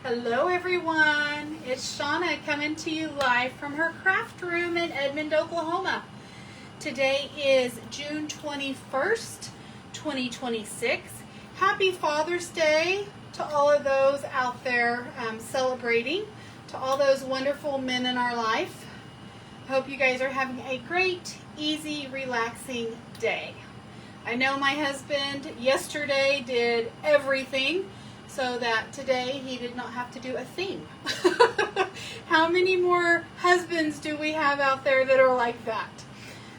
Hello everyone, it's Shauna coming to you live from her craft room in Edmond, Oklahoma. Today is June 21st, 2026. Happy Father's Day to all of those out there celebrating, to all those wonderful men in our life. Hope you guys are having a great, easy, relaxing day. I know my husband yesterday did everything so that today he did not have to do a thing. How many more husbands do we have out there that are like that?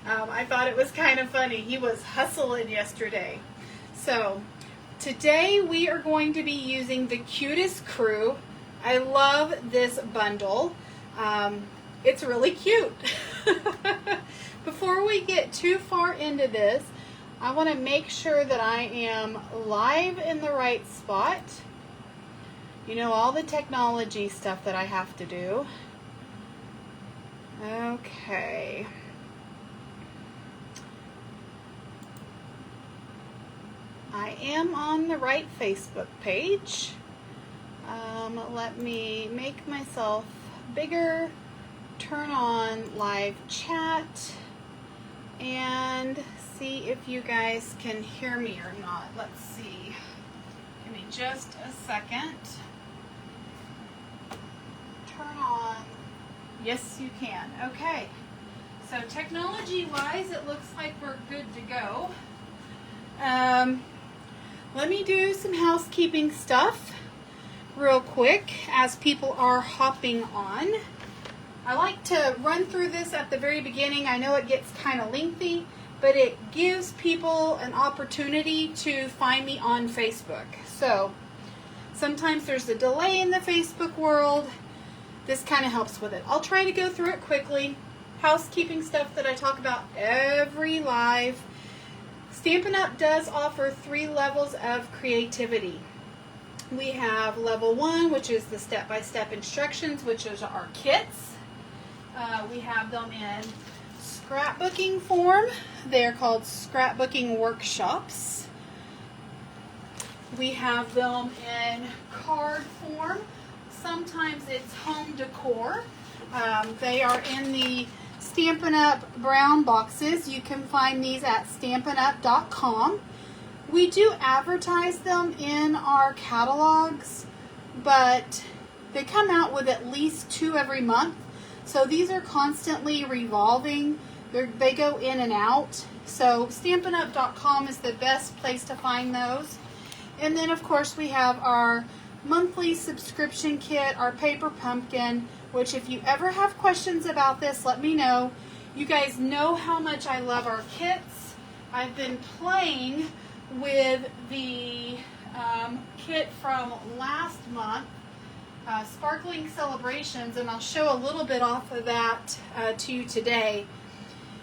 I thought it was kind of funny. He was hustling yesterday. So today we are going to be using the Cutest Crew. I love this bundle. It's really cute. Before we get too far into this, I want to make sure that I am live in the right spot. You know, all the technology stuff that I have to do. Okay. I am on the right Facebook page. Let me make myself bigger, turn on live chat, and see if you guys can hear me or not. Let's see. Give me just a second. Turn on. Yes, you can. Okay. So technology-wise, it looks like we're good to go. Let me do some housekeeping stuff real quick as people are hopping on. I like to run through this at the very beginning. I know it gets kind of lengthy, but it gives people an opportunity to find me on Facebook. So sometimes there's a delay in the Facebook world. This kind of helps with it. I'll try to go through it quickly. Housekeeping stuff that I talk about every live. Stampin' Up! Does offer 3 levels of creativity. We have level 1, which is the step-by-step instructions, which is our kits. We have them in scrapbooking form. They're called scrapbooking workshops. We have them in card form. Sometimes it's home decor. They are in the Stampin' Up! Brown boxes. You can find these at stampinup.com. We do advertise them in our catalogs, but they come out with at least 2 every month. So these are constantly revolving. They go in and out. So stampinup.com is the best place to find those. And then of course we have our monthly subscription kit, our paper pumpkin, which if you ever have questions about this, let me know. You guys know how much I love our kits. I've been playing with the kit from last month, Sparkling Celebrations, and I'll show a little bit off of that to you today.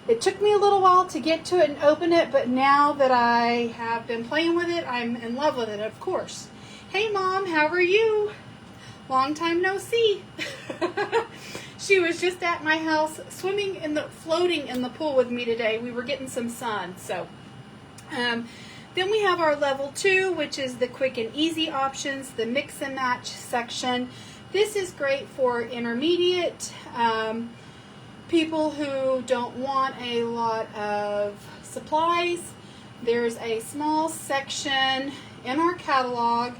It took me a little while to get to it and open it, but now that I have been playing with it, I'm in love with it, of course. Hey Mom, how are you? Long time no see. She was just at my house floating in the pool with me today. We were getting some sun. So then we have our level 2, which is the quick and easy options, the mix and match section. This is great for intermediate people who don't want a lot of supplies. There's a small section in our catalog.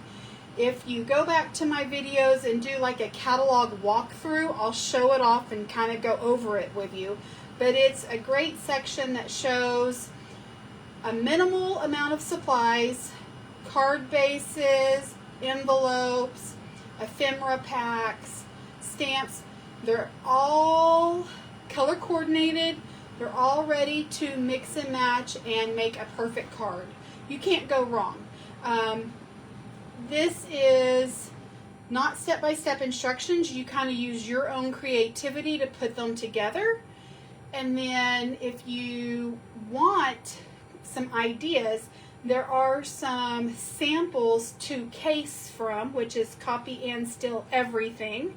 If you go back to my videos and do like a catalog walkthrough, I'll show it off and kind of go over it with you. But it's a great section that shows a minimal amount of supplies, card bases, envelopes, ephemera packs, stamps. They're all color coordinated. They're all ready to mix and match and make a perfect card. You can't go wrong. This is not step-by-step instructions. You kind of use your own creativity to put them together. And then if you want some ideas, there are some samples to case from, which is copy and still everything,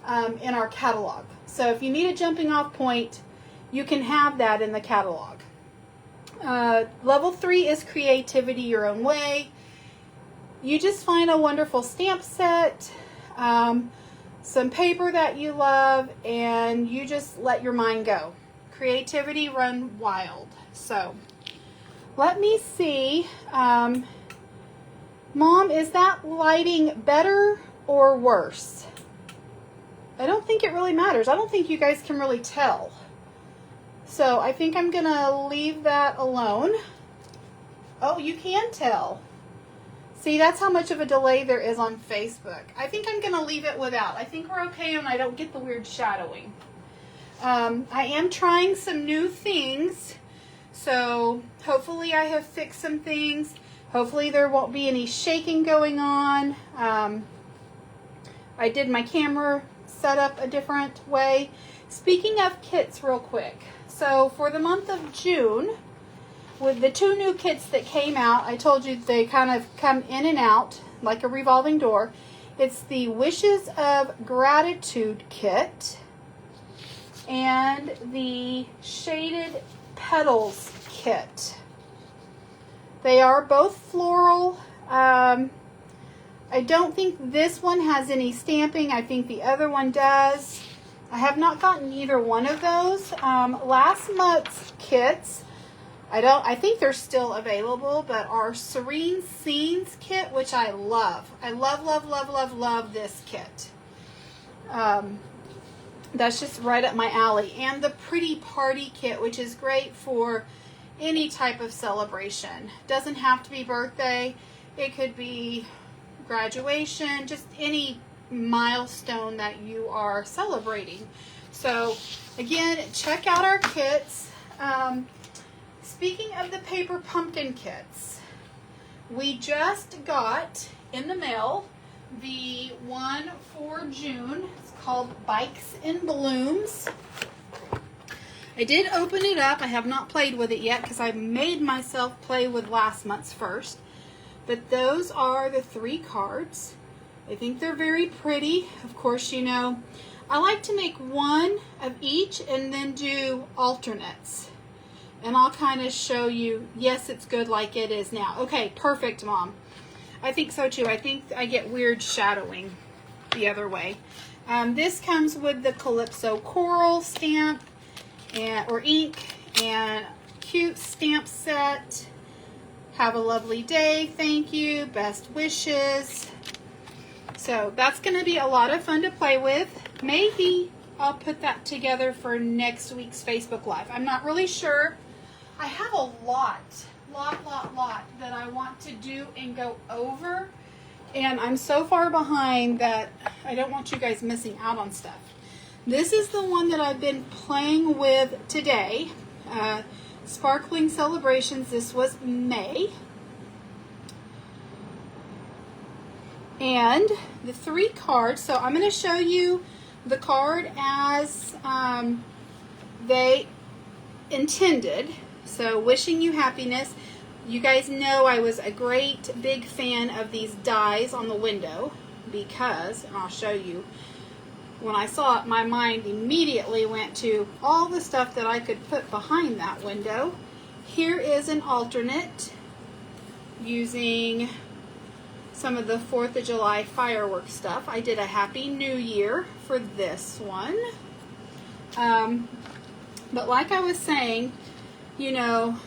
in our catalog. So if you need a jumping off point, you can have that in the catalog. Level 3 is creativity your own way. You just find a wonderful stamp set. some paper that you love, and you just let your mind go. Creativity run wild. So let me see. Mom, is that lighting better or worse? I don't think it really matters. I don't think you guys can really tell. So I think I'm going to leave that alone. Oh, you can tell. See, that's how much of a delay there is on Facebook. I think I'm going to leave it without. I think we're okay and I don't get the weird shadowing. I am trying some new things. So hopefully I have fixed some things. Hopefully there won't be any shaking going on. I did my camera set up a different way. Speaking of kits real quick. So for the month of June, with the 2 new kits that came out, I told you they kind of come in and out like a revolving door. It's the Wishes of Gratitude kit and the Shaded Petals kit. They are both floral. I don't think this one has any stamping. I think the other one does. I have not gotten either one of those. Last month's kits, I think they're still available, but our Serene Scenes kit, which I love. I love, love, love, love, love this kit. That's just right up my alley. And the Pretty Party kit, which is great for any type of celebration. Doesn't have to be birthday. It could be graduation, just any milestone that you are celebrating. So again, check out our kits. Speaking of the paper pumpkin kits, we just got in the mail the one for June. It's called Bikes and Blooms. I did open it up. I have not played with it yet because I made myself play with last month's first. But those are the 3 cards. I think they're very pretty. Of course, you know, I like to make one of each and then do alternates. And I'll kind of show you, yes, it's good like it is now. Okay, perfect, Mom. I think so too. I think I get weird shadowing the other way. This comes with the Calypso Coral stamp or ink and cute stamp set. Have a lovely day. Thank you. Best wishes. So that's going to be a lot of fun to play with. Maybe I'll put that together for next week's Facebook Live. I'm not really sure. I have a lot that I want to do and go over. And I'm so far behind that I don't want you guys missing out on stuff. This is the one that I've been playing with today. Sparkling Celebrations. This was May. And the 3 cards. So I'm going to show you the card as they intended. So wishing you happiness. You guys know I was a great big fan of these dies on the window because, and I'll show you, when I saw it, my mind immediately went to all the stuff that I could put behind that window. Here is an alternate using some of the 4th of July fireworks stuff. I did a Happy New Year for this one. But like I was saying, you know,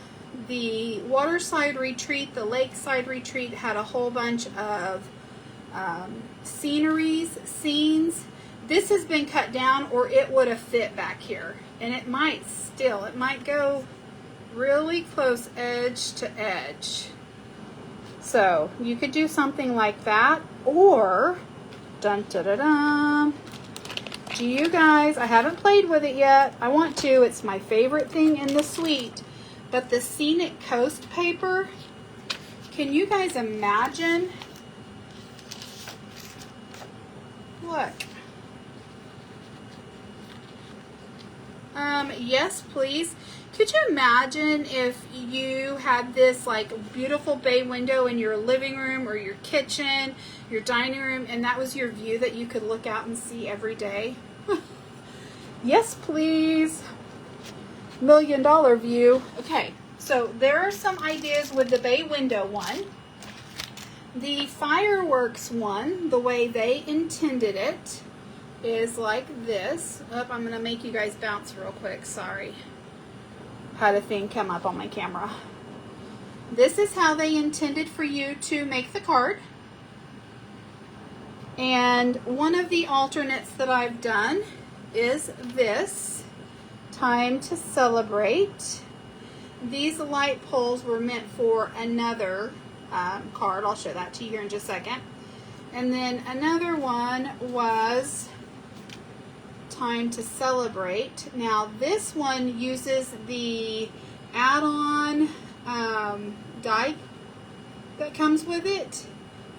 the waterside retreat, the lakeside retreat had a whole bunch of scenes. This has been cut down or it would have fit back here. And it might go really close edge to edge. So you could do something like that, or dun da da dun. Do you guys, I haven't played with it yet. I want to. It's my favorite thing in the suite. But the Scenic Coast paper, can you guys imagine? Look. Yes, please. Could you imagine if you had this like beautiful bay window in your living room or your kitchen, your dining room, and that was your view that you could look out and see every day? Yes, please. $1 million view. Okay, so there are some ideas with the bay window one. The fireworks one, the way they intended it, is like this. Oh, I'm going to make you guys bounce real quick. Sorry. Had a thing come up on my camera. This is how they intended for you to make the card. And one of the alternates that I've done is this, Time to Celebrate. These light poles were meant for another card. I'll show that to you here in just a second. And then another one was Time to Celebrate. Now this one uses the add-on die that comes with it.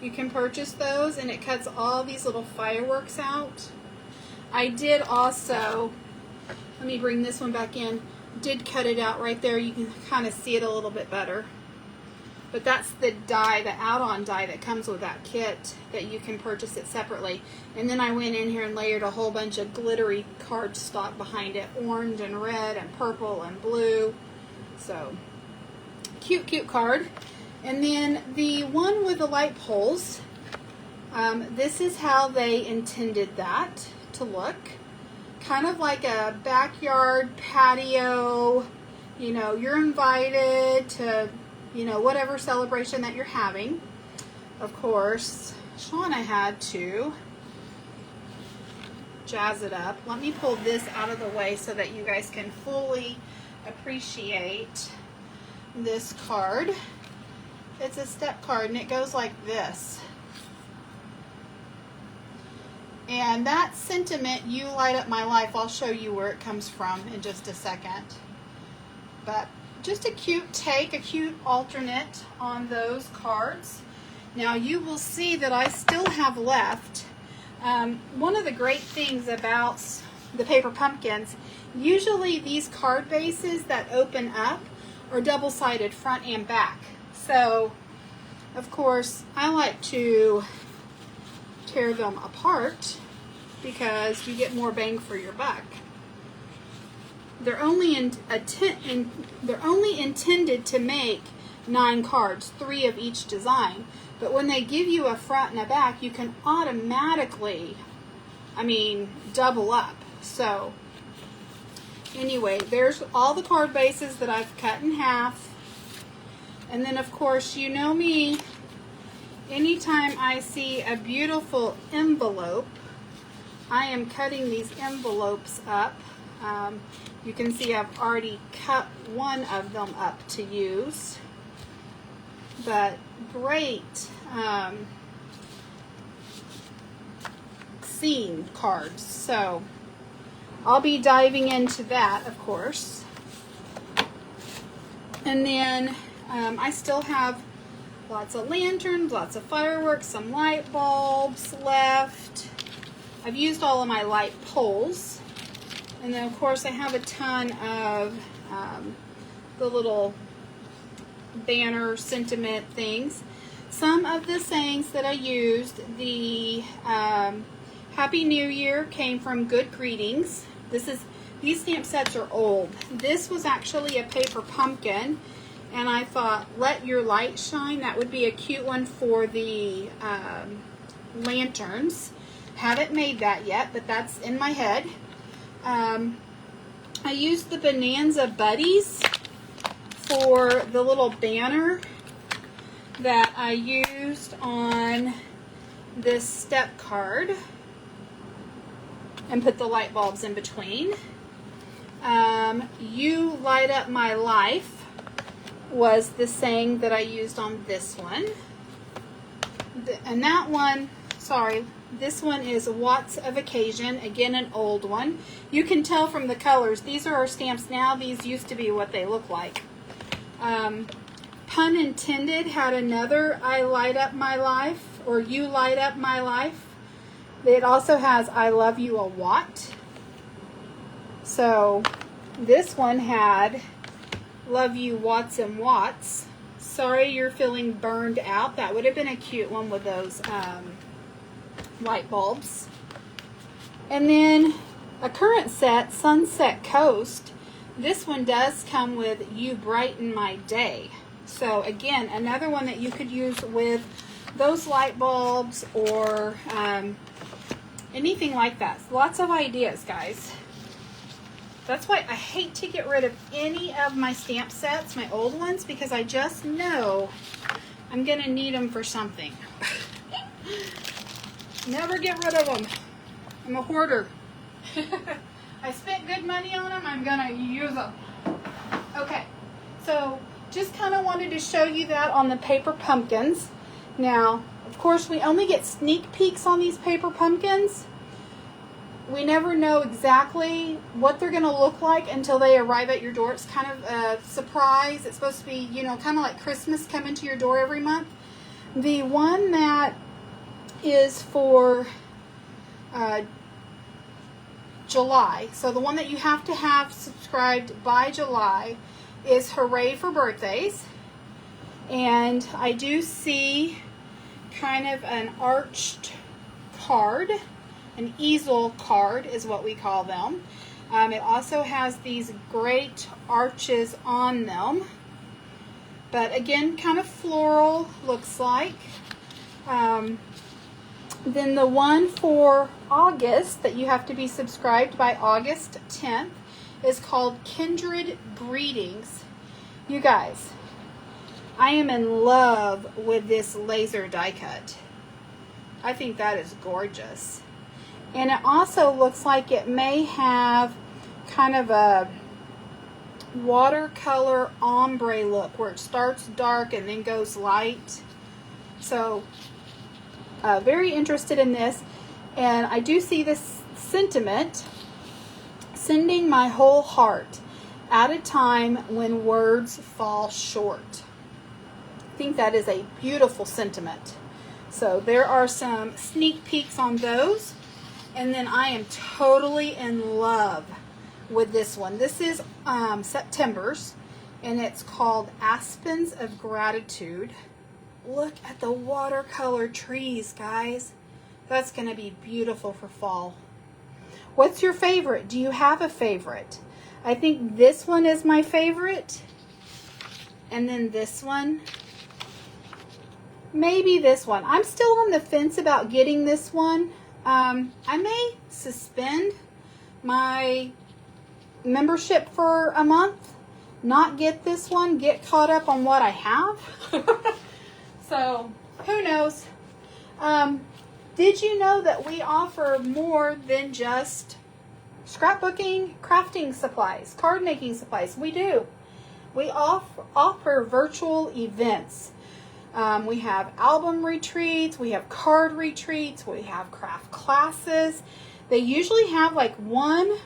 You can purchase those, and it cuts all these little fireworks out. I did also, let me bring this one back in, did cut it out right there. You can kind of see it a little bit better. But that's the die, the add-on die that comes with that kit, that you can purchase it separately. And then I went in here and layered a whole bunch of glittery cardstock behind it, orange and red and purple and blue. So, cute, cute card. And then the one with the light poles, this is how they intended that to look. Kind of like a backyard patio, you know, you're invited to, you know, whatever celebration that you're having. Of course, Shauna had to jazz it up. Let me pull this out of the way so that you guys can fully appreciate this card. It's a step card, and it goes like this. And that sentiment, "You light up my life," I'll show you where it comes from in just a second. But just a cute take, a cute alternate on those cards. Now you will see that I still have left. One of the great things about the paper pumpkins, usually these card bases that open up are double-sided front and back. So, of course, I like to tear them apart because you get more bang for your buck. They're only intended to make 9 cards, 3 of each design. But when they give you a front and a back, you can automatically, double up. So, anyway, there's all the card bases that I've cut in half. And then, of course, you know me, anytime I see a beautiful envelope, I am cutting these envelopes up. You can see I've already cut one of them up to use. But great scene cards. So I'll be diving into that, of course. And then I still have lots of lanterns, lots of fireworks, some light bulbs left. I've used all of my light poles. And then, of course, I have a ton of the little banner sentiment things. Some of the sayings that I used, the Happy New Year came from Good Greetings. These stamp sets are old. This was actually a paper pumpkin. And I thought, let your light shine. That would be a cute one for the lanterns. Haven't made that yet, but that's in my head. I used the Bonanza Buddies for the little banner that I used on this step card. And put the light bulbs in between. You light up my life was the saying that I used on this one. And that one, sorry, this one is Watts of Occasion, again an old one. You can tell from the colors, these are our stamps now, these used to be what they look like. Pun Intended had another I Light Up My Life, or You Light Up My Life. It also has I Love You a Watt. So this one had Love You Watts and Watts. Sorry you're feeling burned out. That would have been a cute one with those light bulbs. And then a current set, Sunset Coast. This one does come with You Brighten My Day. So again, another one that you could use with those light bulbs or anything like that. Lots of ideas, guys. That's why I hate to get rid of any of my stamp sets, my old ones, because I just know I'm going to need them for something. Never get rid of them. I'm a hoarder. I spent good money on them. I'm going to use them. Okay, so just kind of wanted to show you that on the paper pumpkins. Now, of course, we only get sneak peeks on these paper pumpkins. We never know exactly what they're going to look like until they arrive at your door. It's kind of a surprise. It's supposed to be, you know, kind of like Christmas coming to your door every month. The one that is for July, so the one that you have to have subscribed by July, is Hooray for Birthdays. And I do see kind of an arched card. An easel card is what we call them. It also has these great arches on them. But again, kind of floral looks like. Then the one for August that you have to be subscribed by August 10th is called Kindred Greetings. You guys, I am in love with this laser die cut. I think that is gorgeous. And it also looks like it may have kind of a watercolor ombre look where it starts dark and then goes light. So very interested in this. And I do see this sentiment: sending my whole heart at a time when words fall short. I think that is a beautiful sentiment. So there are some sneak peeks on those. And then I am totally in love with this one. This is September's, and it's called Aspens of Gratitude. Look at the watercolor trees, guys. That's going to be beautiful for fall. What's your favorite? Do you have a favorite? I think this one is my favorite. And then this one. Maybe this one. I'm still on the fence about getting this one. I may suspend my membership for a month, not get this one, get caught up on what I have. So, who knows? Did you know that we offer more than just scrapbooking, crafting supplies, card making supplies? We do. We offer virtual events. We have album retreats, we have card retreats, we have craft classes. They usually have like one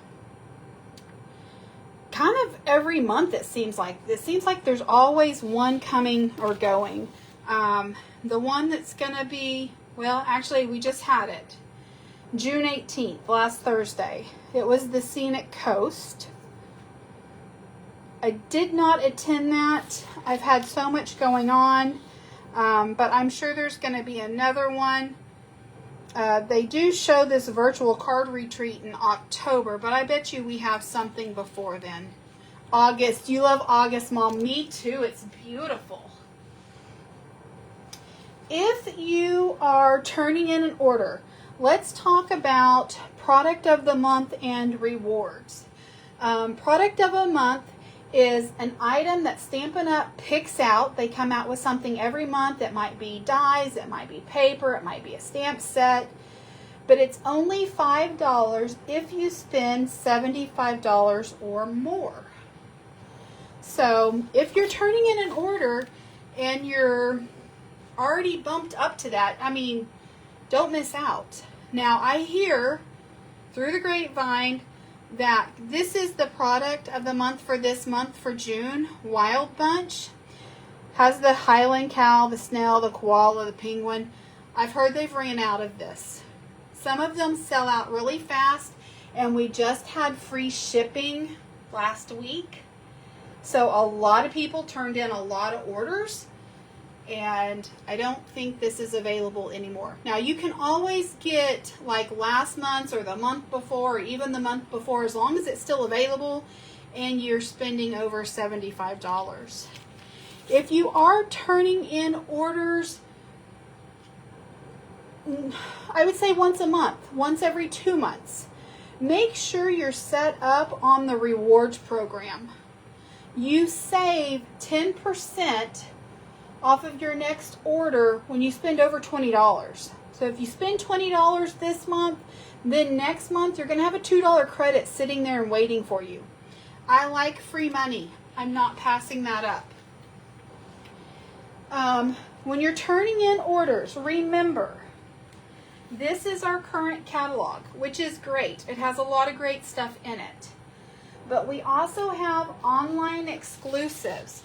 kind of every month, it seems like. It seems like there's always one coming or going. The one that's going to be, well, actually we just had it. June 18th, last Thursday. It was the Scenic Coast. I did not attend that. I've had so much going on. But I'm sure there's going to be another one. They do show this virtual card retreat in October, but I bet you we have something before then. August. You love August, Mom. Me too. It's beautiful. If you are turning in an order, let's talk about product of the month and rewards. Product of the month is an item that Stampin' Up! Picks out. They come out with something every month. It might be dies, it might be paper, it might be a stamp set, but it's only $5 if you spend $75 or more. So if you're turning in an order and you're already bumped up to that, I mean, don't miss out. Now, I hear through the grapevine that this is the product of the month for this month for June. Wild Bunch has the Highland cow, the snail, the koala, the penguin. I've heard they've ran out of this. Some of them sell out really fast, and we just had free shipping last week. So a lot of people turned in a lot of orders, and I don't think this is available anymore. Now, you can always get like last month's or the month before or even the month before, as long as it's still available and you're spending over $75. If you are turning in orders I would say once a month, once every 2 months. Make sure you're set up on the rewards program. You save 10% off of your next order when you spend over $20. So if you spend $20 this month, then next month you're going to have a $2 credit sitting there and waiting for you. I like free money. I'm not passing that up. When you're turning in orders, remember, this is our current catalog, which is great. It has a lot of great stuff in it. But we also have online exclusives.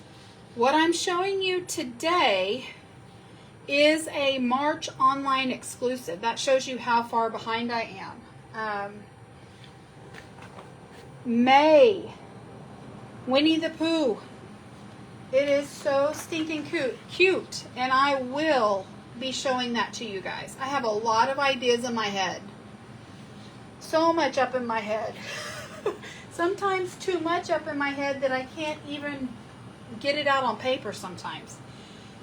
What I'm showing you today is a March online exclusive. That shows you how far behind I am. May, Winnie the Pooh. It is so stinking cute, and I will be showing that to you guys. I have a lot of ideas in my head. So much up in my head. Sometimes too much up in my head that I can't even get it out on paper sometimes.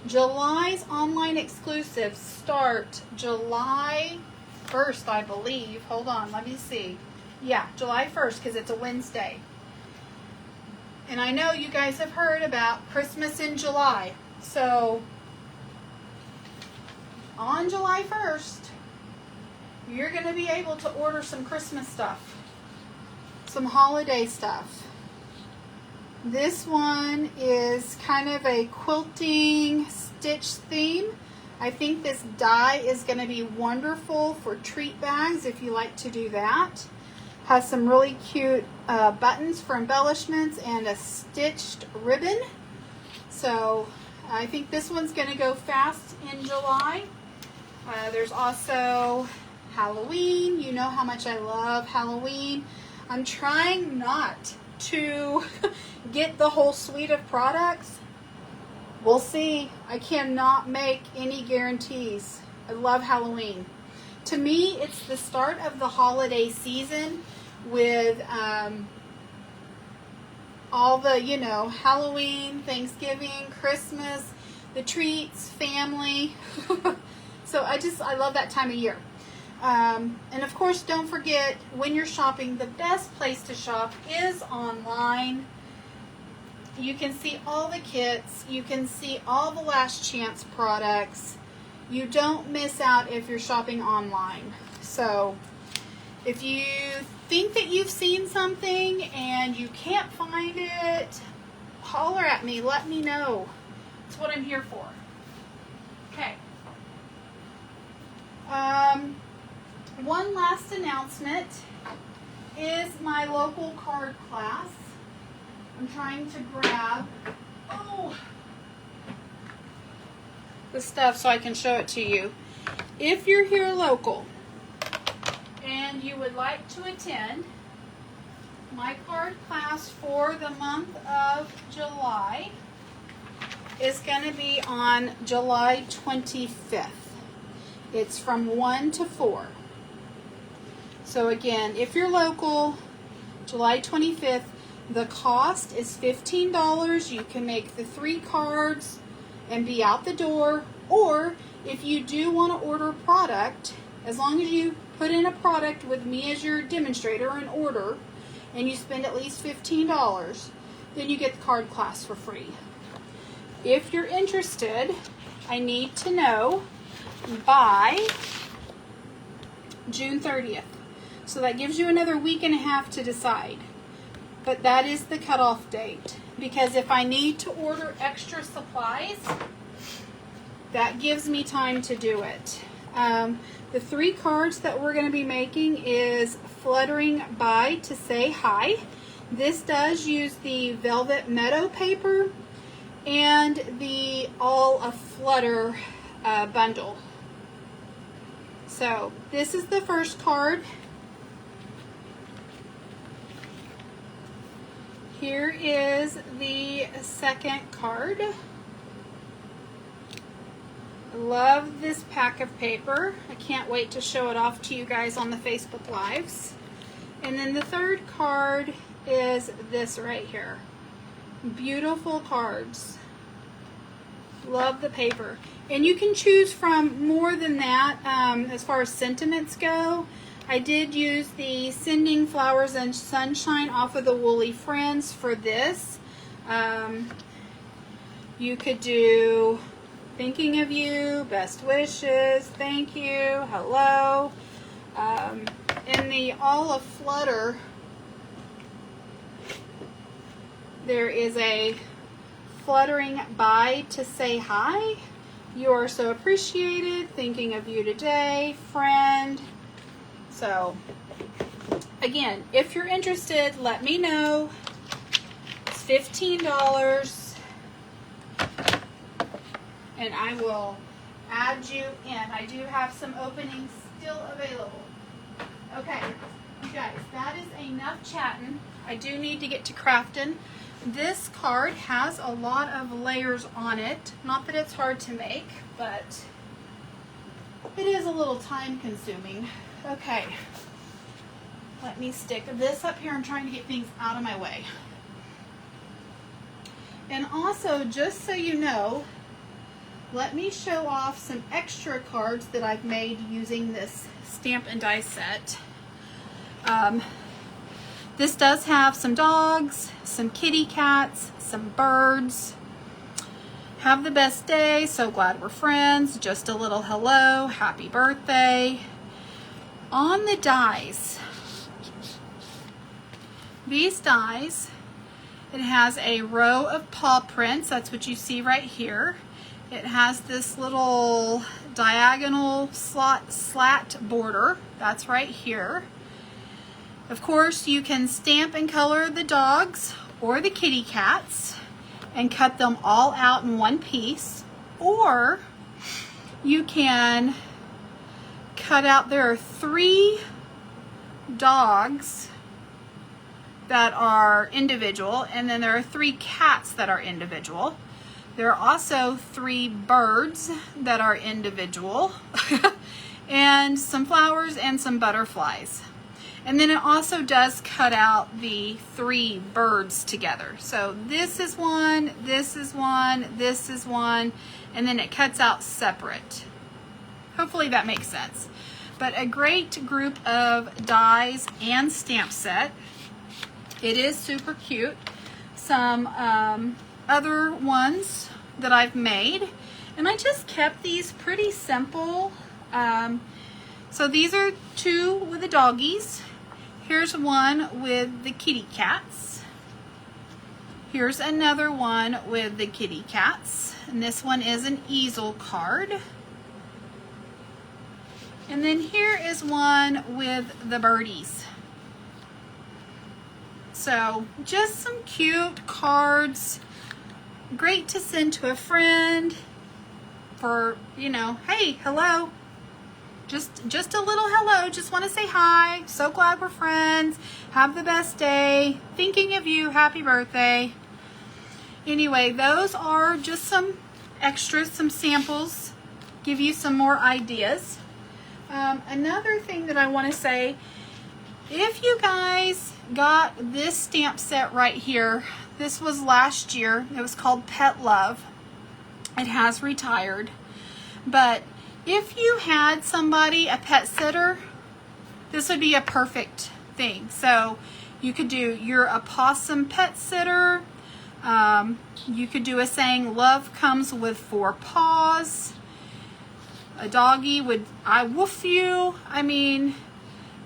July's online exclusives start July 1st, I believe. Hold on, let me see. Yeah, July 1st, because it's a Wednesday. And I know you guys have heard about Christmas in July. So, on July 1st, you're going to be able to order some Christmas stuff. Some holiday stuff. This one is kind of a quilting stitch theme. I think this die is going to be wonderful for treat bags if you like to do that. Has some really cute buttons for embellishments and a stitched ribbon. So I think this one's going to go fast in July. There's also Halloween. You know how much I love Halloween. I'm trying not to get the whole suite of products. We'll see. I cannot make any guarantees. I love Halloween. To me, it's the start of the holiday season with all the, you know, Halloween, Thanksgiving, Christmas, the treats, family. So I love that time of year. And of course, don't forget, when you're shopping, the best place to shop is online. You can see all the kits. You can see all the last chance products. You don't miss out if you're shopping online. So if you think that you've seen something and you can't find it, holler at me. Let me know. That's what I'm here for. Okay. One last announcement is my local card class. I'm trying to grab the stuff so I can show it to you. If you're here local and you would like to attend my card class for the month of July, is going to be on July 25th. It's from 1 to 4. So again, if you're local, July 25th, the cost is $15. You can make the 3 cards and be out the door. Or if you do want to order a product, as long as you put in a product with me as your demonstrator and order, and you spend at least $15, then you get the card class for free. If you're interested, I need to know by June 30th. So that gives you another week and a half to decide. But that is the cutoff date. Because if I need to order extra supplies, that gives me time to do it. The 3 cards that we're going to be making is Fluttering By to Say Hi. This does use the Velvet Meadow paper and the All Aflutter bundle. So this is the first card. Here is the second card. I love this pack of paper. I can't wait to show it off to you guys on the Facebook Lives. And then the third card is this right here. Beautiful cards. Love the paper. And you can choose from more than that as far as sentiments go. I did use the Sending Flowers and Sunshine off of the Woolly Friends for this. You could do thinking of you, best wishes, thank you, hello. In the All of Flutter, there is a fluttering bye to say hi. You are so appreciated, thinking of you today, friend. So, again, if you're interested, let me know. It's $15, and I will add you in. I do have some openings still available. Okay, you guys, that is enough chatting. I do need to get to crafting. This card has a lot of layers on it. Not that it's hard to make, but it is a little time consuming. Okay, let me stick this up here. I'm trying to get things out of my way. And also, just so you know, let me show off some extra cards that I've made using this stamp and die set. This does have some dogs, some kitty cats, some birds. Have the best day, so glad we're friends, just a little hello, happy birthday. On the dies, these dies, it has a row of paw prints. That's what you see right here. It has this little diagonal slat border. That's right here. Of course, you can stamp and color the dogs or the kitty cats and cut them all out in one piece, or you can cut out, there are 3 dogs that are individual, and then there are 3 cats that are individual. There are also 3 birds that are individual and some flowers and some butterflies. And then it also does cut out the 3 birds together. So this is one, this is one, this is one, and then it cuts out separate. Hopefully that makes sense. But a great group of dies and stamp set. It is super cute. Some other ones that I've made, and I just kept these pretty simple. So these are 2 with the doggies. Here's one with the kitty cats. Here's another one with the kitty cats, and this one is an easel card. And then here is one with the birdies. So just some cute cards, great to send to a friend for, you know, hey, hello. Just a little hello, just want to say hi, so glad we're friends, have the best day, thinking of you, happy birthday. Anyway, those are just some extras, some samples, give you some more ideas. Another thing that I want to say, if you guys got this stamp set right here, this was last year, it was called Pet Love. It has retired, but if you had somebody, a pet sitter, this would be a perfect thing. So you could do your opossum pet sitter. You could do a saying, love comes with 4 paws. A doggy would, I woof you. I mean,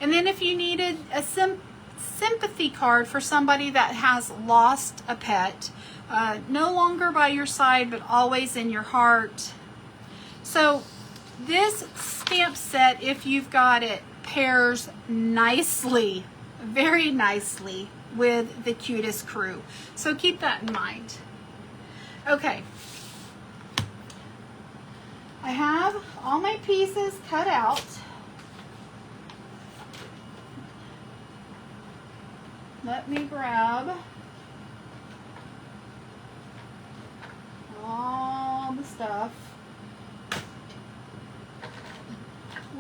and then if you needed a sympathy card for somebody that has lost a pet, no longer by your side, but always in your heart. So this stamp set, if you've got it, pairs nicely, very nicely with the Cutest crew. So keep that in mind. Okay. I have all my pieces cut out. Let me grab all the stuff.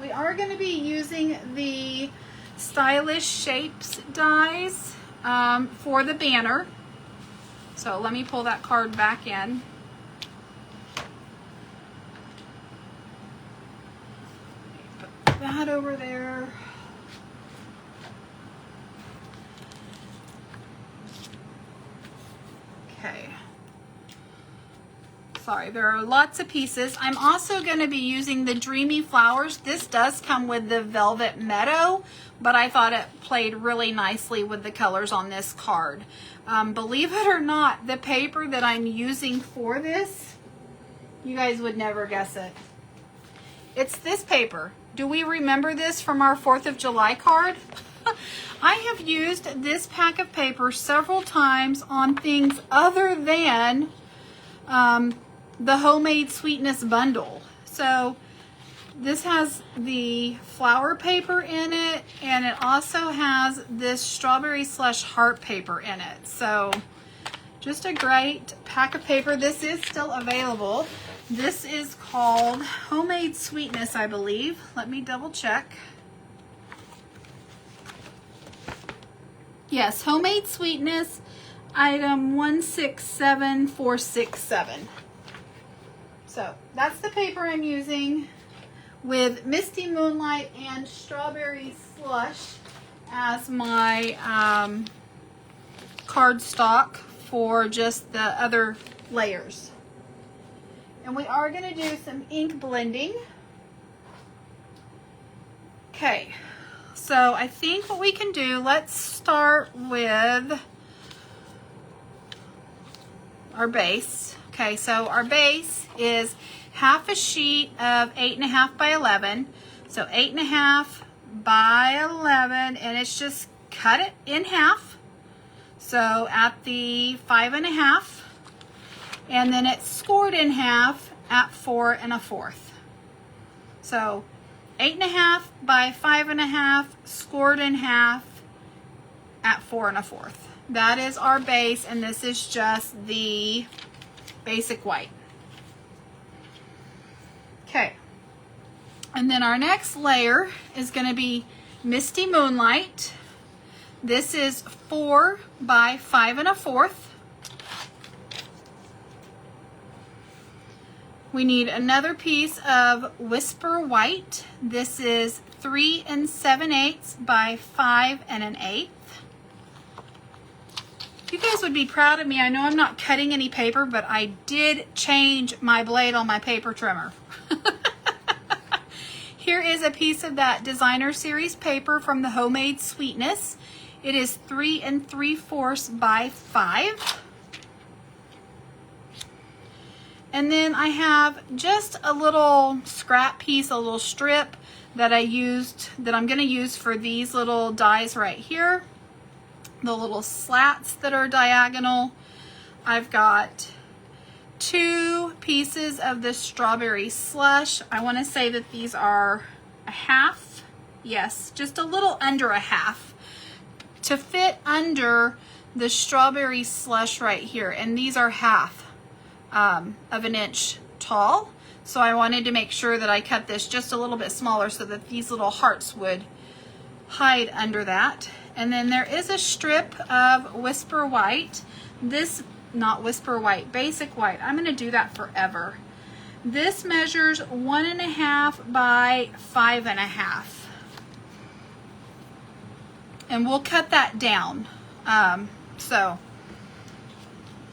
We are going to be using the Stylish Shapes dies for the banner. So let me pull that card back in. that over there. Okay. Sorry, there are lots of pieces. I'm also going to be using the Dreamy Flowers. This does come with the Velvet Meadow, but I thought it played really nicely with the colors on this card. Believe it or not, the paper that I'm using for this, you guys would never guess it. It's this paper. Do we remember this from our 4th of July card? I have used this pack of paper several times on things other than the Homemade Sweetness bundle. So this has the flower paper in it, and it also has this strawberry slush heart paper in it. So just a great pack of paper. This is still available. This is called Homemade Sweetness, I believe. Let me double check. Yes, Homemade Sweetness, item 167467. So that's the paper I'm using, with Misty Moonlight and Strawberry Slush as my cardstock for just the other layers. And we are going to do some ink blending. Okay, so I think what we can do, let's start with our base. Okay, so our base is half a sheet of 8.5 by 11. So 8.5 by 11, and it's just cut it in half. So at the 5.5, and then it's scored in half at 4 1/4. So 8.5 by 5.5, scored in half at 4 1/4. That is our base, and this is just the basic white. Okay, and then our next layer is going to be Misty Moonlight. This is 4 by 5 1/4. We need another piece of Whisper White. This is 3 7/8 by 5 1/8. You guys would be proud of me. I know I'm not cutting any paper, but I did change my blade on my paper trimmer. Here is a piece of that Designer Series paper from the Homemade Sweetness. It is 3 3/4 by 5. And then I have just a little scrap piece, a little strip that I'm going to use for these little dies right here. The little slats that are diagonal. I've got 2 pieces of this Strawberry Slush. I want to say that these are a half. Yes, just a little under a half to fit under the Strawberry Slush right here. And these are half of an inch tall. So I wanted to make sure that I cut this just a little bit smaller so that these little hearts would hide under that. And then there is a strip of Whisper White. This, not Whisper White, Basic White. I'm going to do that forever. This measures 1.5 by 5.5. And we'll cut that down. So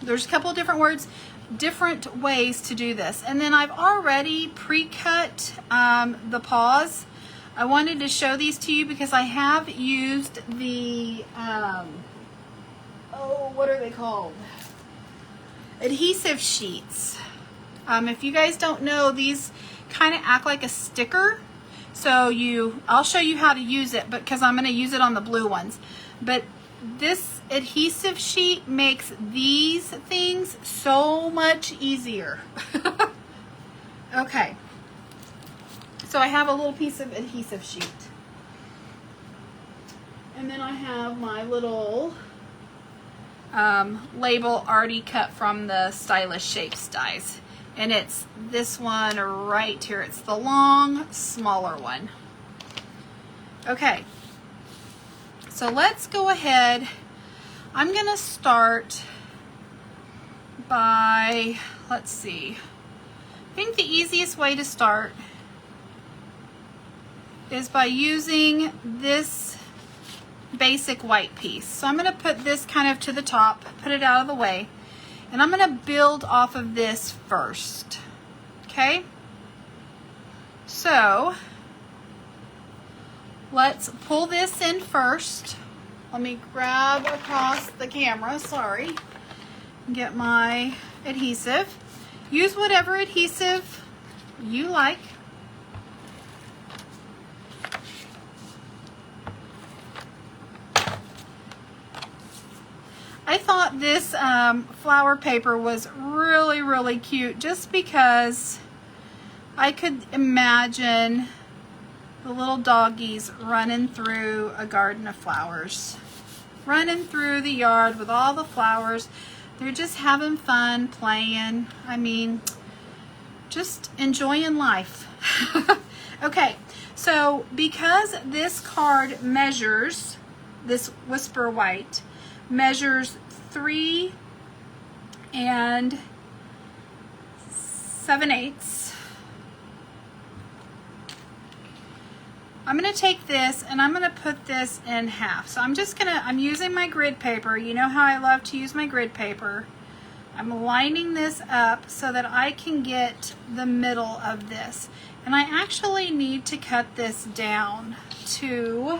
there's a couple of different ways to do this. And then I've already pre-cut the paws. I wanted to show these to you because I have used the, what are they called? Adhesive sheets. If you guys don't know, these kind of act like a sticker. So I'll show you how to use it, but because I'm going to use it on the blue ones. But this adhesive sheet makes these things so much easier. Okay. So I have a little piece of adhesive sheet. And then I have my little label already cut from the Stylish Shapes dies. And it's this one right here. It's the long, smaller one. Okay. So let's go ahead. I'm going to start by, let's see. I think the easiest way to start is by using this basic white piece. So I'm going to put this kind of to the top, put it out of the way, and I'm going to build off of this first. Okay? So let's pull this in first. Let me grab across the camera, sorry. Get my adhesive. Use whatever adhesive you like. I thought this flower paper was really, really cute just because I could imagine the little doggies running through a garden of flowers, running through the yard with all the flowers. They're just having fun, playing. I mean, just enjoying life. Okay, so because this card measures, this Whisper White, measures 3 7/8. I'm going to take this and I'm going to put this in half. So I'm using my grid paper. You know how I love to use my grid paper. I'm lining this up so that I can get the middle of this. And I actually need to cut this down to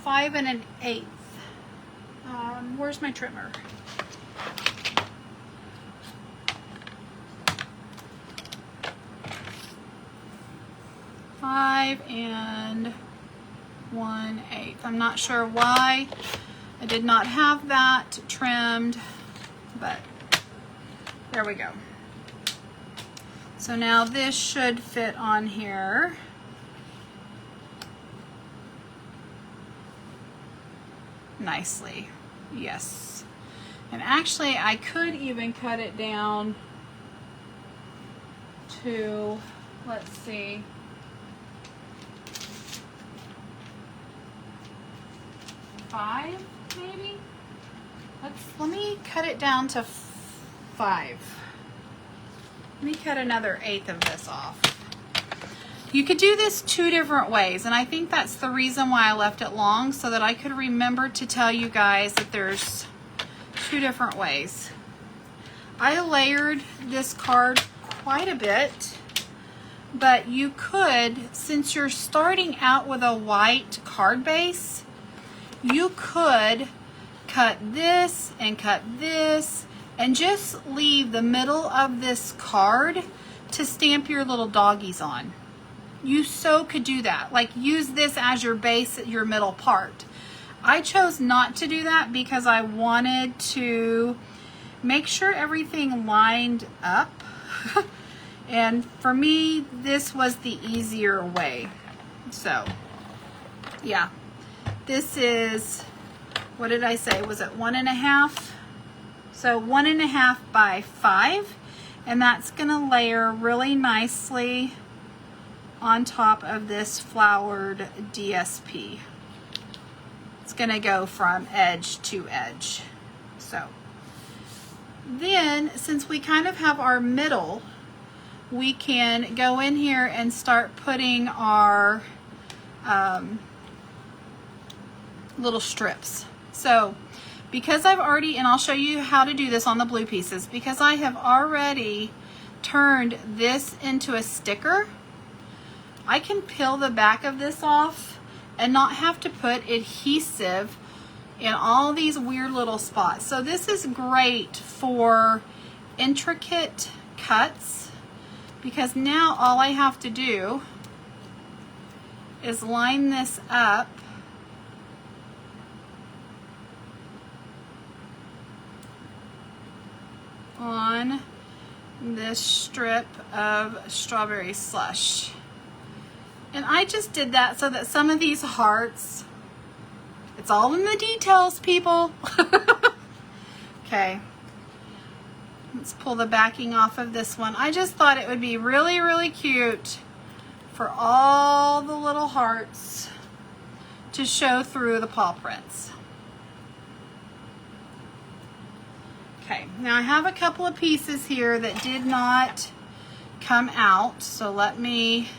5 1/8. Where's my trimmer? Five 1/8. I'm not sure why I did not have that trimmed, but there we go. So now this should fit on here. Nicely, yes. And actually I could even cut it down to, let's see, 5 maybe? Let me cut it down to 5. Let me cut another 1/8 of this off. You could do this 2 different ways, and I think that's the reason why I left it long, so that I could remember to tell you guys that there's 2 different ways. I layered this card quite a bit, but you could, since you're starting out with a white card base, you could cut this and just leave the middle of this card to stamp your little doggies on. You so could do that, like use this as your base, your middle part. I chose not to do that because I wanted to make sure everything lined up. And for me, this was the easier way. So, yeah. This is, what did I say? Was it 1.5? So 1.5 by 5. And that's going to layer really nicely on top of this flowered DSP. It's going to go from edge to edge. So then, since we kind of have our middle, we can go in here and start putting our little strips. So because I've already, and I'll show you how to do this on the blue pieces, because I have already turned this into a sticker, I can peel the back of this off and not have to put adhesive in all these weird little spots. So this is great for intricate cuts, because now all I have to do is line this up on this strip of strawberry slush. And I just did that so that some of these hearts, it's all in the details, people. Okay, let's pull the backing off of this one. I just thought it would be really, really cute for all the little hearts to show through the paw prints. Okay, now I have a couple of pieces here that did not come out, so let me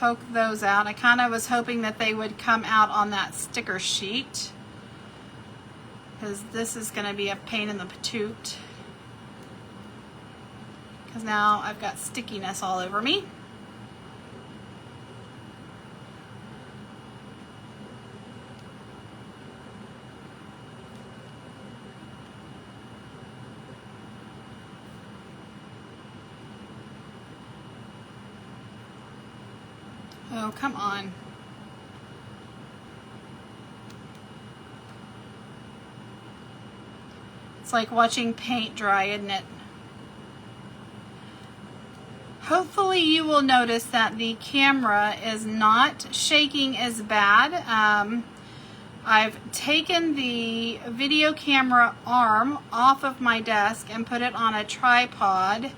poke those out. I kind of was hoping that they would come out on that sticker sheet, because this is going to be a pain in the patoot, because now I've got stickiness all over me. Oh, come on. It's like watching paint dry, isn't it? Hopefully you will notice that the camera is not shaking as bad. I've taken the video camera arm off of my desk and put it on a tripod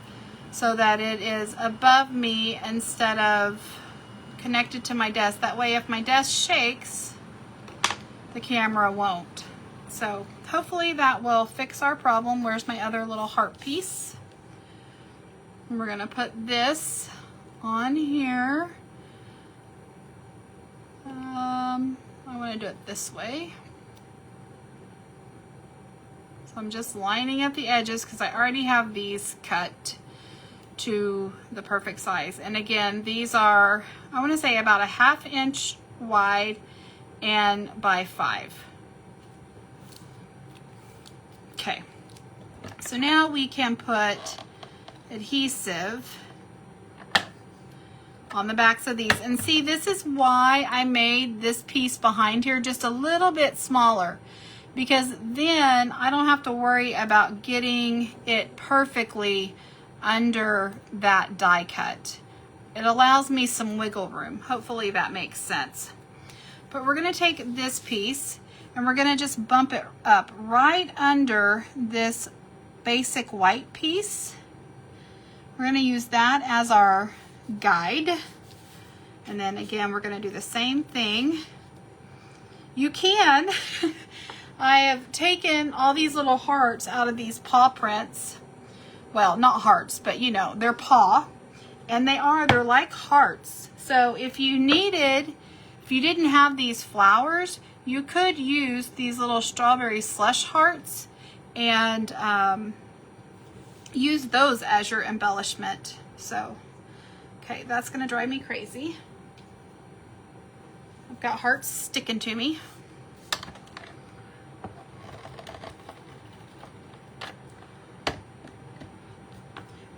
so that it is above me instead of connected to my desk. That way if my desk shakes, the camera won't. So hopefully that will fix our problem. Where's my other little heart piece? And we're gonna put this on here. I want to do it this way. So I'm just lining up the edges because I already have these cut to the perfect size. And again, these are, I want to say, about a 1/2 inch wide and by 5. Okay, so now we can put adhesive on the backs of these. And see, this is why I made this piece behind here just a little bit smaller, because then I don't have to worry about getting it perfectly under that die cut. It allows me some wiggle room. Hopefully that makes sense. But we're going to take this piece and we're going to just bump it up right under this basic white piece. We're going to use that as our guide. And then again, we're going to do the same thing. You can, I have taken all these little hearts out of these paw prints. Well, not hearts, but you know, they're paw. And they're like hearts. So if you didn't have these flowers, you could use these little strawberry slush hearts and use those as your embellishment. So, okay, that's gonna drive me crazy. I've got hearts sticking to me.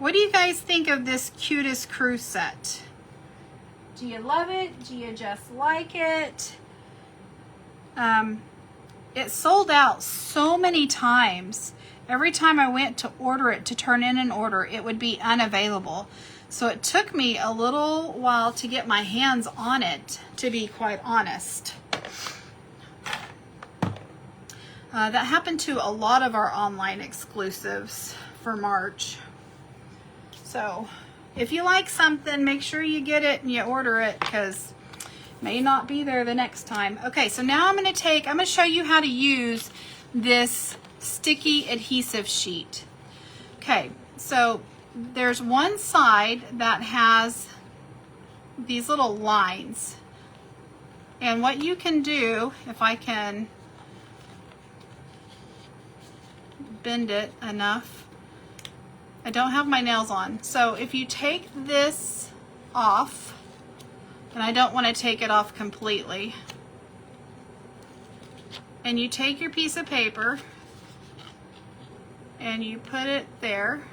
What do you guys think of this Cutest Crew set? Do you love it? Do you just like it? It sold out so many times. Every time I went to order it, to turn in an order, it would be unavailable. So it took me a little while to get my hands on it, to be quite honest. That happened to a lot of our online exclusives for March. So if you like something, make sure you get it and you order it, because it may not be there the next time. Okay, so now I'm going to show you how to use this sticky adhesive sheet. Okay, so there's one side that has these little lines. And what you can do, if I can bend it enough, I don't have my nails on. So if you take this off, and I don't want to take it off completely, and you take your piece of paper and you put it there,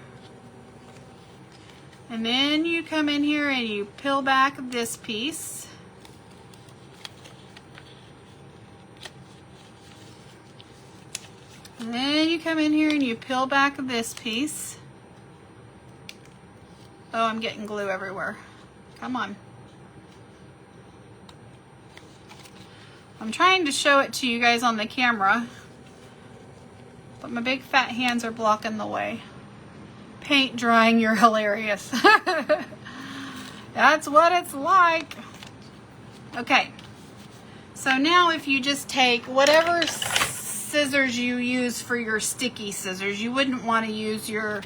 and then you come in here and you peel back this piece, and then you come in here and you peel back this piece. Oh, I'm getting glue everywhere. Come on. I'm trying to show it to you guys on the camera, but my big fat hands are blocking the way. Paint drying, you're hilarious. That's what it's like. Okay, so now if you just take whatever scissors you use for your sticky scissors, you wouldn't want to use your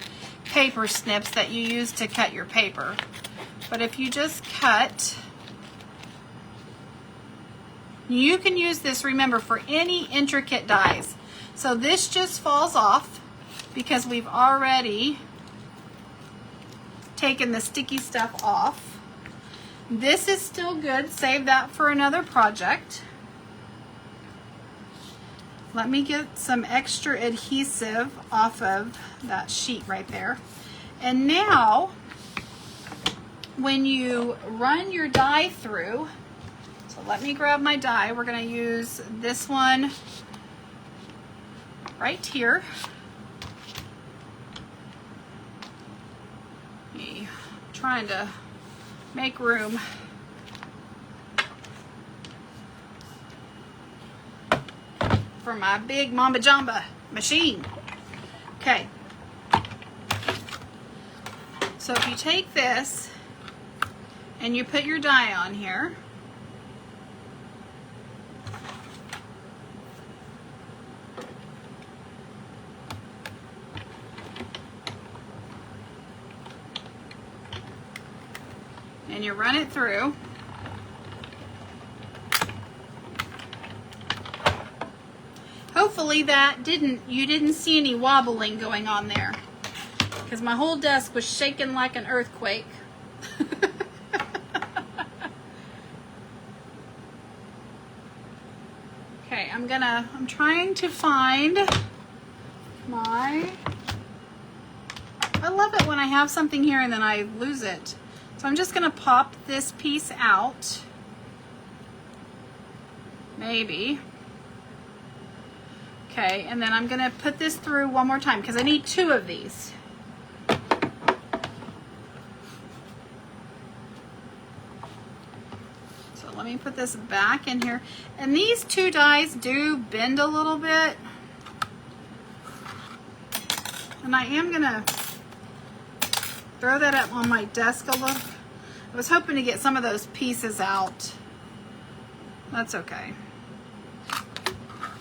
paper snips that you use to cut your paper. But if you just cut You can use this, remember, for any intricate dies. So this just falls off because we've already taken the sticky stuff off. This is still good. Save that for another project. Let me get some extra adhesive off of that sheet right there. And now, when you run your die through, so let me grab my die. We're going to use this one right here. I'm trying to make room. For my big Mamba Jamba machine. Okay. So if you take this and you put your die on here, and you run it through, hopefully you didn't see any wobbling going on there, because my whole desk was shaking like an earthquake. Okay, I'm trying to find I love it when I have something here and then I lose it. So I'm just gonna pop this piece out, maybe. Okay, and then I'm gonna put this through one more time because I need 2 of these. So let me put this back in here. And these 2 dies do bend a little bit. And I am gonna throw that up on my desk a little. I was hoping to get some of those pieces out. That's okay.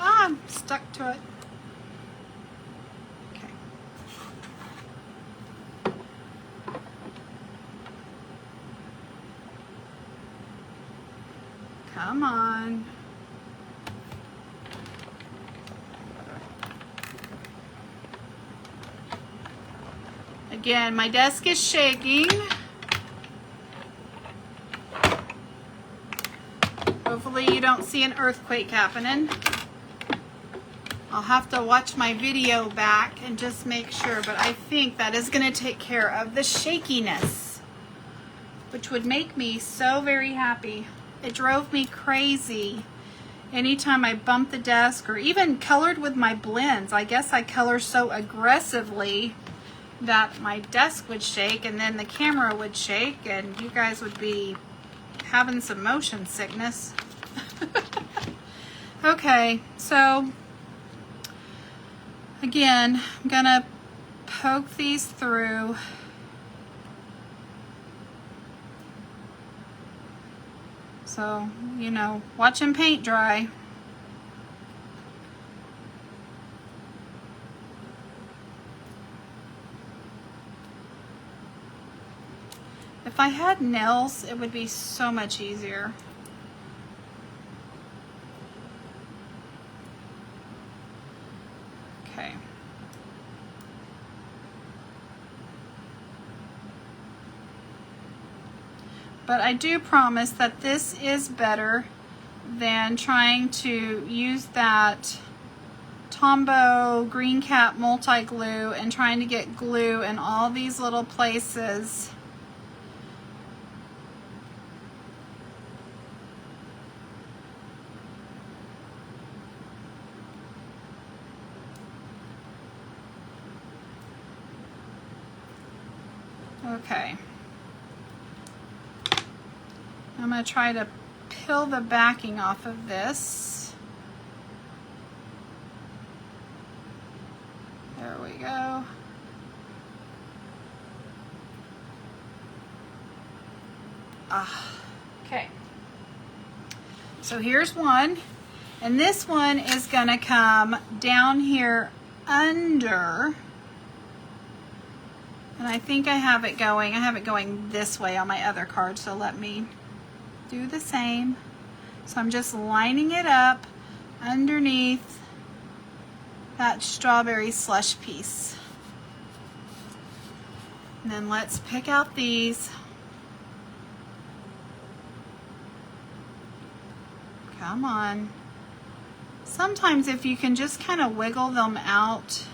I'm stuck to it. Okay. Come on. Again, my desk is shaking. Hopefully you don't see an earthquake happening. I'll have to watch my video back and just make sure, but I think that is going to take care of the shakiness, which would make me so very happy. It drove me crazy anytime I bumped the desk or even colored with my blends. I guess I color so aggressively that my desk would shake and then the camera would shake and you guys would be having some motion sickness. Okay, so again, I'm gonna poke these through. So, you know, watch them paint dry. If I had nails, it would be so much easier. Okay. But I do promise that this is better than trying to use that Tombow green cap multi-glue and trying to get glue in all these little places. Okay. I'm going to try to peel the backing off of this. There we go. Okay. So here's one, and this one is going to come down here under. And I think I have it going this way on my other card, so let me do the same. So I'm just lining it up underneath that strawberry slush piece. And then let's pick out these. Come on. Sometimes if you can just kind of wiggle them out,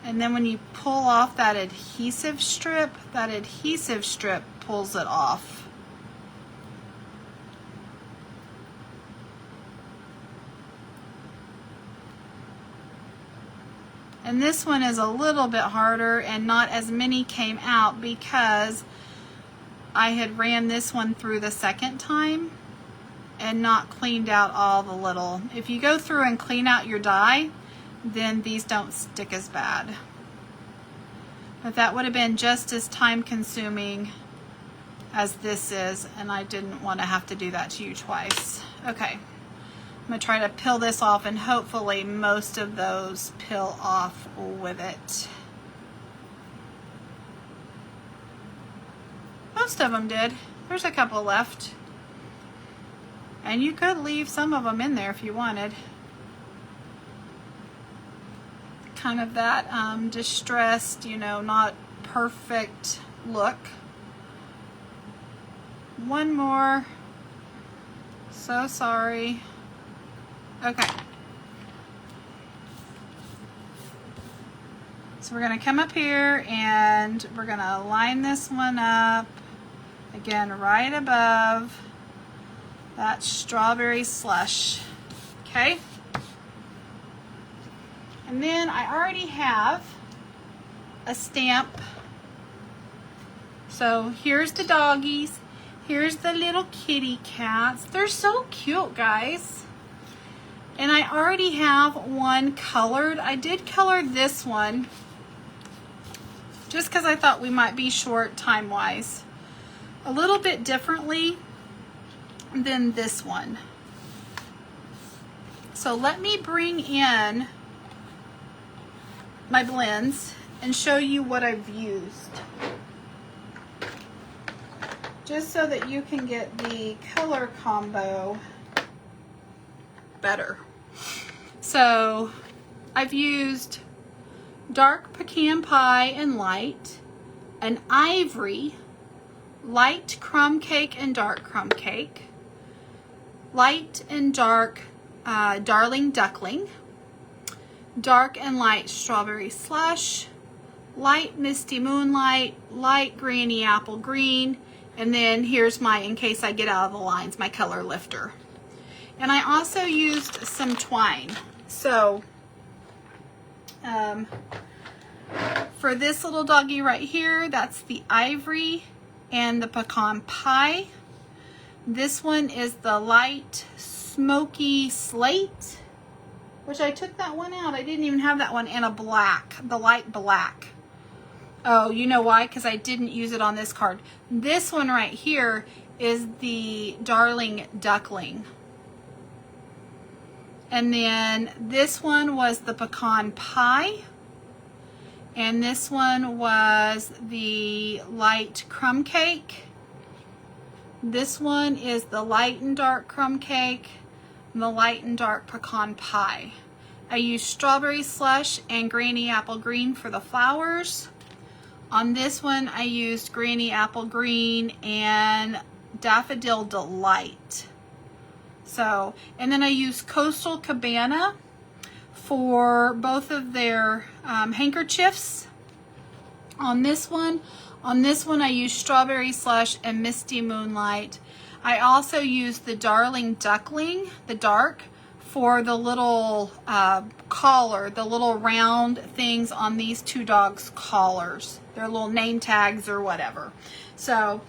and then when you pull off that adhesive strip pulls it off. And this one is a little bit harder, and not as many came out because I had ran this one through the second time and not cleaned out all the little. If you go through and clean out your die, then these don't stick as bad. But that would have been just as time consuming as this is, and I didn't want to have to do that to you twice. Okay, I'm going to try to peel this off, and hopefully most of those peel off with it. Most of them did. There's a couple left. And you could leave some of them in there if you wanted. Kind of that distressed, you know, not perfect look. One more. So sorry. Okay. So we're going to come up here and we're going to line this one up. Again, right above that strawberry slush. Okay? And then I already have a stamp. So here's the doggies. Here's the little kitty cats. They're so cute, guys. And I already have one colored. I did color this one just because I thought we might be short time-wise. A little bit differently than this one. So let me bring in my blends and show you what I've used, just so that you can get the color combo better. So I've used dark pecan pie and light, an ivory, light crumb cake and dark crumb cake, light and dark darling duckling, dark and light strawberry slush, light misty moonlight, light granny apple green, and then here's my, in case I get out of the lines, my color lifter. And I also used some twine. So for this little doggy right here, that's the ivory and the pecan pie. This one is the light smoky slate, which I took that one out. I didn't even have that one in a black, the light black. Oh, you know why? Because I didn't use it on this card. This one right here is the darling duckling. And then this one was the pecan pie. And this one was the light crumb cake. This one is the light and dark crumb cake, and the light and dark pecan pie. I used strawberry slush and granny apple green for the flowers. On this one, I used granny apple green and daffodil delight. So, and then I used Coastal Cabana for both of their handkerchiefs. On this one I used strawberry slush and misty moonlight. I also used the darling duckling, the dark, for the little collar, the little round things on these two dogs' collars. Their little name tags or whatever. So,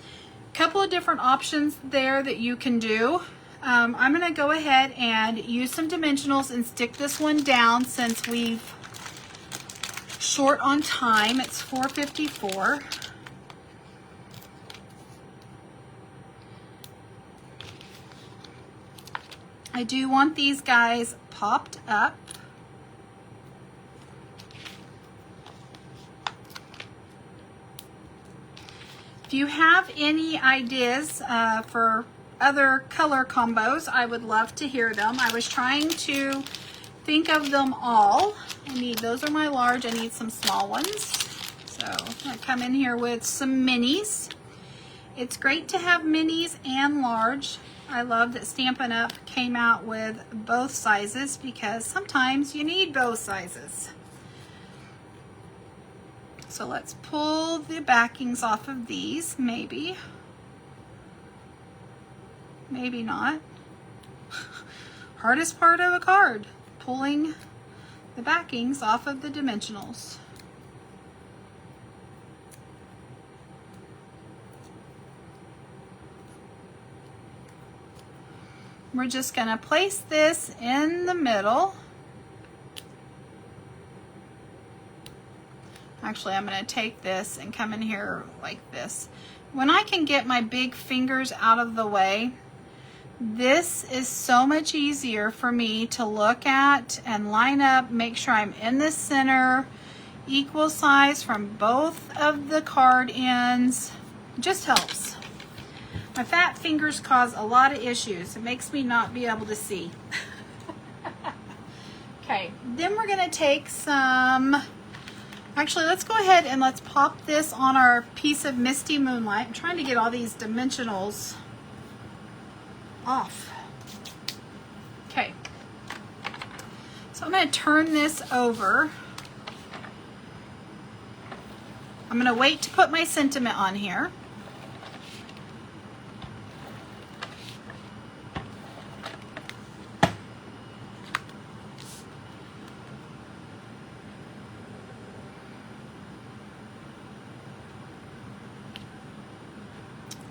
a couple of different options there that you can do. I'm going to go ahead and use some dimensionals and stick this one down since we've short on time. It's 4:54. I do want these guys popped up. If you have any ideas for other color combos, I would love to hear them. I was trying to think of them all. Those are my large, I need some small ones. So I'm gonna come in here with some minis. It's great to have minis and large. I love that Stampin' Up! Came out with both sizes because sometimes you need both sizes. So let's pull the backings off of these, maybe. Maybe not. Hardest part of a card, pulling the backings off of the dimensionals. We're just going to place this in the middle. Actually, I'm going to take this and come in here like this. When I can get my big fingers out of the way, this is so much easier for me to look at and line up, make sure I'm in the center, equal size from both of the card ends. It just helps. My fat fingers cause a lot of issues. It makes me not be able to see. Okay, then we're going to take some, actually let's go ahead and let's pop this on our piece of Misty Moonlight. I'm trying to get all these dimensionals off. Okay, so I'm going to turn this over. I'm going to wait to put my sentiment on here.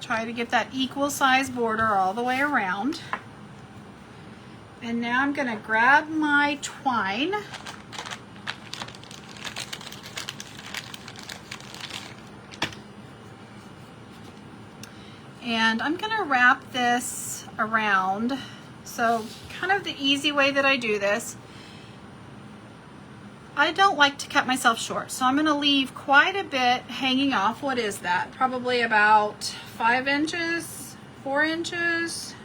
Try to get that equal size border all the way around. And now I'm going to grab my twine. And I'm going to wrap this around. So kind of the easy way that I do this, I don't like to cut myself short, so I'm going to leave quite a bit hanging off. What is that? Probably about 5 inches, 4 inches,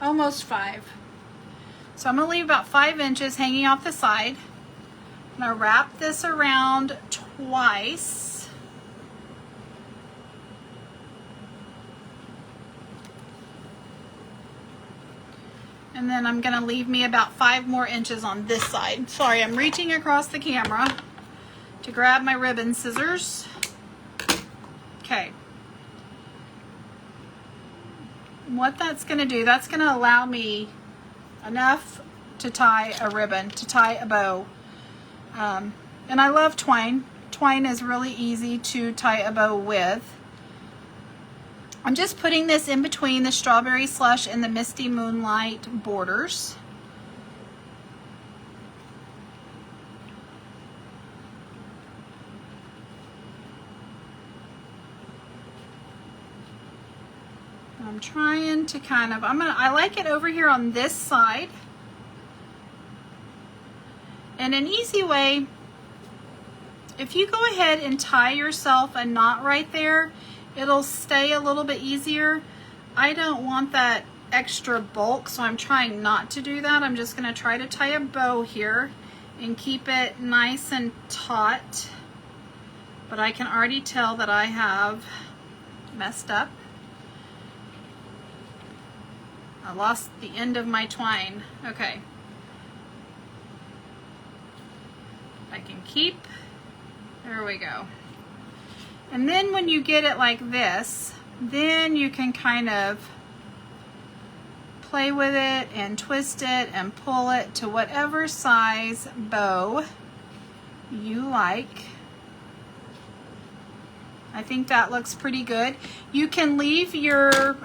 almost 5. So I'm going to leave about 5 inches hanging off the side. I'm going to wrap this around twice. And then I'm going to leave me about 5 more inches on this side. Sorry, I'm reaching across the camera to grab my ribbon scissors. Okay. What that's going to do, that's going to allow me enough to tie a ribbon, to tie a bow. And I love twine. Twine is really easy to tie a bow with. I'm just putting this in between the Strawberry Slush and the Misty Moonlight borders. I'm trying to kind of, I like it over here on this side. And an easy way, if you go ahead and tie yourself a knot right there, it'll stay a little bit easier. I don't want that extra bulk, so I'm trying not to do that. I'm just going to try to tie a bow here and keep it nice and taut. But I can already tell that I have messed up. I lost the end of my twine. Okay. I can keep. There we go. And then when you get it like this, then you can kind of play with it and twist it and pull it to whatever size bow you like. I think that looks pretty good. You can leave your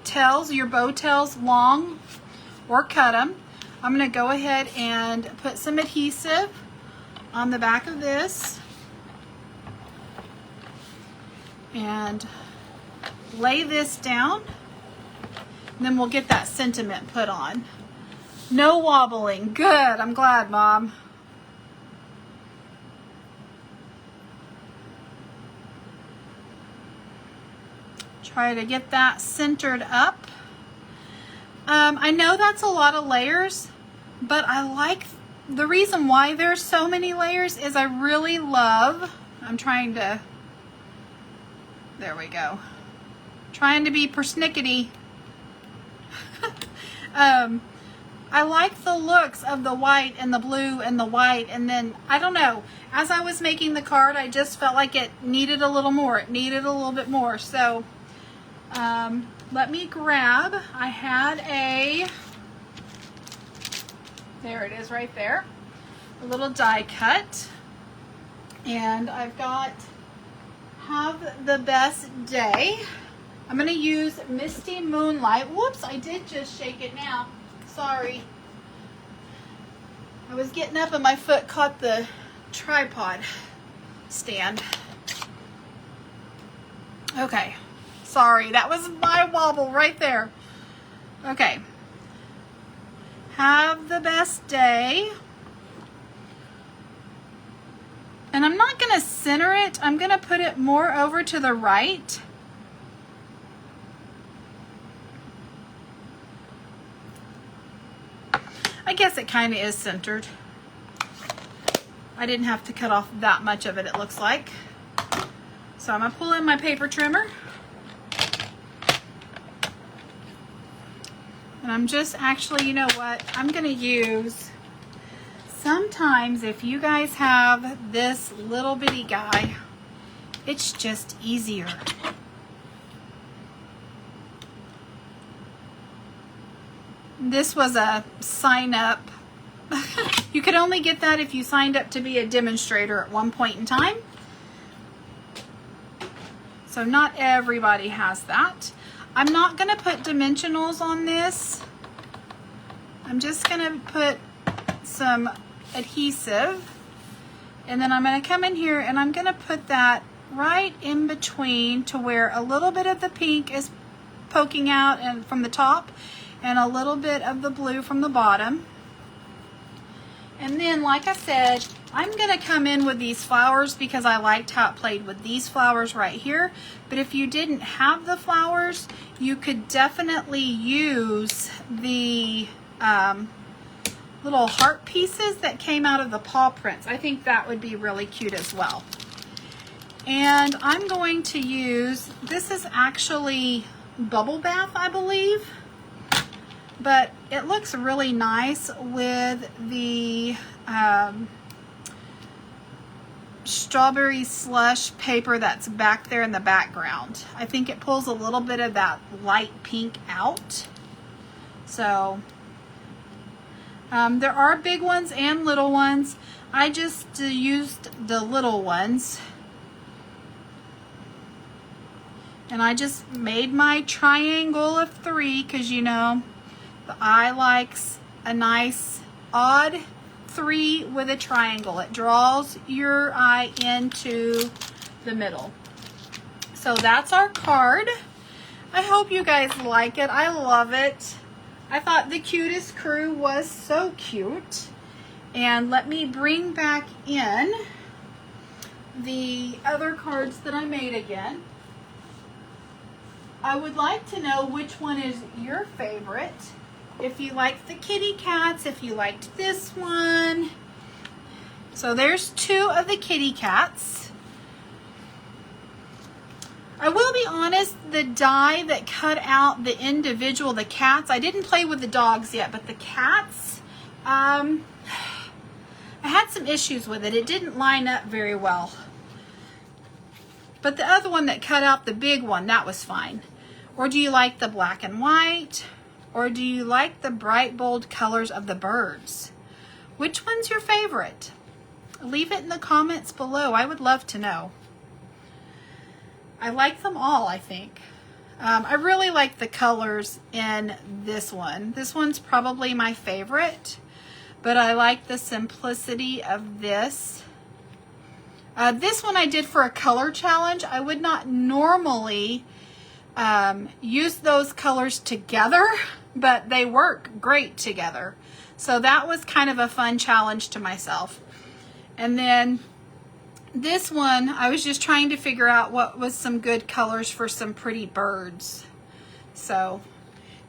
tails, your bow tails long or cut them. I'm going to go ahead and put some adhesive on the back of this and lay this down, and then we'll get that sentiment put on. No wobbling. Good. I'm glad, Mom. Try to get that centered up. I know that's a lot of layers, but I like, the reason why there's so many layers is I really love, I'm trying to, there we go, trying to be persnickety. I like the looks of the white and the blue and the white, and then, I don't know, as I was making the card, I just felt like it needed a little more. It needed a little bit more. So, let me grab, I had a, there it is right there, a little die cut. And I've got Have the Best Day. I'm going to use Misty Moonlight. Whoops, I did just shake it now. Sorry. I was getting up and my foot caught the tripod stand. Okay. Sorry, that was my wobble right there. Okay. Have the best day. And I'm not going to center it. I'm going to put it more over to the right. I guess it kind of is centered. I didn't have to cut off that much of it, it looks like. So I'm going to pull in my paper trimmer. And I'm just actually, you know what? I'm going to use, sometimes if you guys have this little bitty guy, it's just easier. This was a sign up. You could only get that if you signed up to be a demonstrator at one point in time. So not everybody has that. I'm not going to put dimensionals on this. I'm just going to put some adhesive. And then I'm going to come in here and I'm going to put that right in between to where a little bit of the pink is poking out and from the top, and a little bit of the blue from the bottom. And then, like I said, I'm going to come in with these flowers because I liked how it played with these flowers right here. But if you didn't have the flowers, you could definitely use the little heart pieces that came out of the paw prints. I think that would be really cute as well. And I'm going to use, this is actually Bubble Bath, I believe. But it looks really nice with the strawberry slush paper that's back there in the background. I think it pulls a little bit of that light pink out. So there are big ones and little ones. I just used the little ones. And I just made my triangle of 3 because, you know, the eye likes a nice odd 3 with a triangle. It draws your eye into the middle. So that's our card. I hope you guys like it. I love it. I thought the Cutest crew was so cute. And let me bring back in the other cards that I made again. I would like to know which one is your favorite. If you liked the kitty cats, if you liked this one. So there's 2 of the kitty cats. I will be honest, the die that cut out the individual, the cats, I didn't play with the dogs yet, but the cats, I had some issues with it. It didn't line up very well. But the other one that cut out the big one, that was fine. Or do you like the black and white? Or do you like the bright, bold colors of the birds? Which one's your favorite? Leave it in the comments below. I would love to know. I like them all, I think. I really like the colors in this one. This one's probably my favorite, but I like the simplicity of this. This one I did for a color challenge. I would not normally use those colors together, but they work great together. So that was kind of a fun challenge to myself. And then This one, I was just trying to figure out what was some good colors for some pretty birds. So,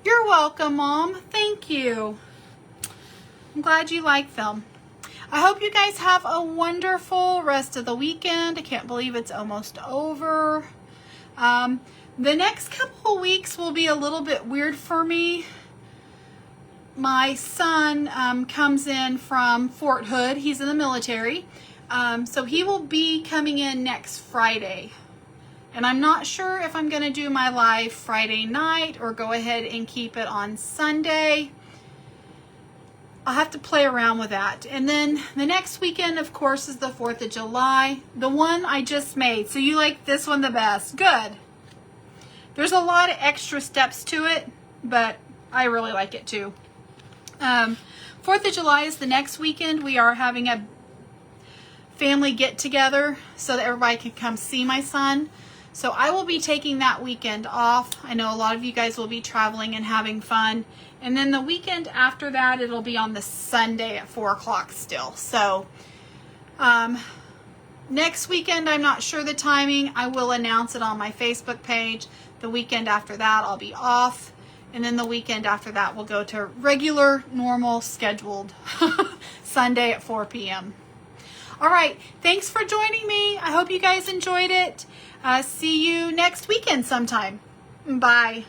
you're welcome, Mom. Thank you. I'm glad you like them. I hope you guys have a wonderful rest of the weekend. I can't believe it's almost over. The next couple of weeks will be a little bit weird for me. My son comes in from Fort Hood. He's in the military. So he will be coming in next Friday. And I'm not sure if I'm going to do my live Friday night or go ahead and keep it on Sunday. I'll have to play around with that. And then the next weekend, of course, is the 4th of July. The one I just made. So you like this one the best. Good. There's a lot of extra steps to it, but I really like it too. 4th of July is the next weekend. We are having a family get together so that everybody can come see my son. So I will be taking that weekend off. I know a lot of you guys will be traveling and having fun. And then the weekend after that, it'll be on the Sunday at 4 o'clock still. So next weekend, I'm not sure the timing. I will announce it on my Facebook page. The weekend after that, I'll be off. And then the weekend after that, we'll go to regular, normal, scheduled Sunday at 4 p.m. All right. Thanks for joining me. I hope you guys enjoyed it. See you next weekend sometime. Bye.